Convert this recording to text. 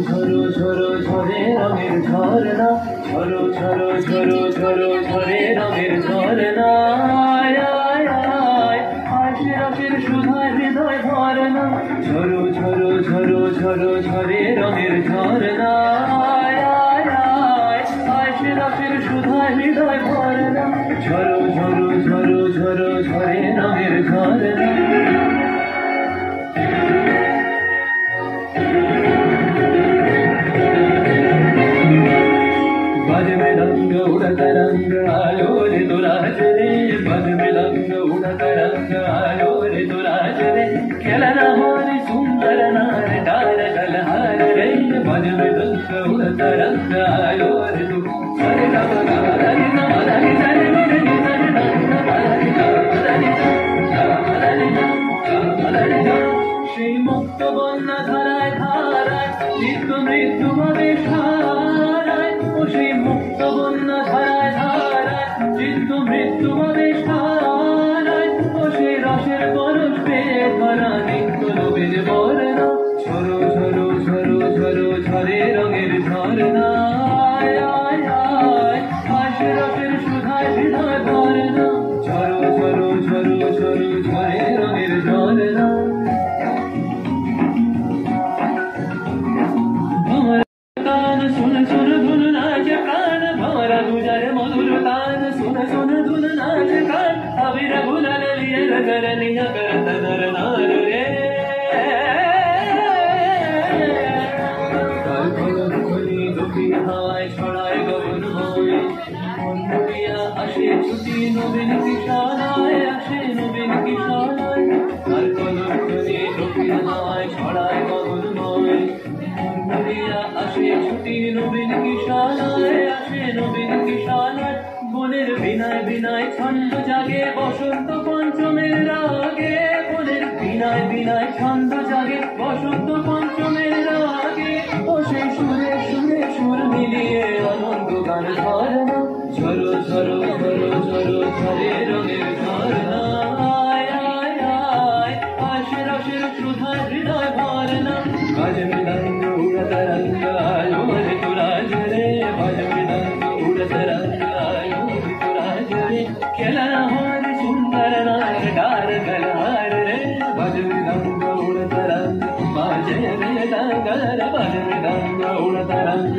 ঝরো ঝরো ঝরে রঙের ঝরনা, ঝরো ঝরো ঝরো ঝরো ঝরে রঙের ঝরনা। আশে রসের সুধায় হৃদয় ভরনা, ঝরো ঝরো ঝরো ঝরো ঝরে রঙের ঝরনা। আশে রসের সুধায় হৃদয় ভরনা, ঝরো ঝরো ঝরো ঝরো ঝরে রঙের ঝরনা। बज में रंग उड़त रंग आयो रे दुराज रे, बज में रंग उड़त रंग आयो रे दुराज रे। खेलना हमारी सुंदर नार डाल कलहार रे, बज में रंग उड़त रंग आयो रे तू। सरे गा गा गा रे गा रे सरे रे रे सरे गा रे गा। श्री मुक्त बन्ना धाराय धाराय चित्त मृत्यु भावे धाराय, ও সেই মুক্ত বন্যা ধারায় ধারায় চিত্ত মৃত্যু ভাবে ধারায়, ও সেই রসের পরশ পেয়ে ধরা নিত্য নবীন বর্ণা, ঝরো ঝরো ঝরো ঝরো ঝরে রঙের ঝরনা। আশে রসের সুধায় হৃদয় ভরনা, ঝরো ঝরো ঝরো ঝরো ঝরে রঙের ঝরনা। सुन सुन धुन नाच प्राण भंवरा तुझर मधुर तान, सुन सुन धुन नाच प्राण अबीर गुलाल लिए नगर निया करत नर नार रे। दुखी हाय छड़ाए गगन होय मुंडिया আসে ছুটি নবীন কিশানায়, আসে নবীন কিশানায়। আর কলঙ্কনি দুখী হায় ছড়ায় গগন হোয় মুন্ডিয়া আসে ছুটি নবীন কিশানায়, আসে নবীন কিশানায়। বনের বিনায় বিনায় ছন্দ জাগে বসন্ত পঞ্চমের রাগে, বনের বিনায় বিনায় ছন্দ জাগে বসন্ত পঞ্চমের রাগে, ও সেই সুরে সুরে সুর মিলিয়ে আনন্দ গান ঝরনা, ঝরো ঝরো ঝরো ঝরো ঝরে রঙের ঝরনা। আশে রসের সুধায় হৃদয় ভরনা, বাজ মৃদঙ্গ উড়ত রঙ্গ আयो रे दुराज रे, बाज मृदंग उड़त रंग आयो रे दुराज रे। खेलना हमारी सुंदर नार डार कलहार रे, बाज मृदंग उड़त रंग बाजे रे डगर, बाज मृदंग उड़त रंग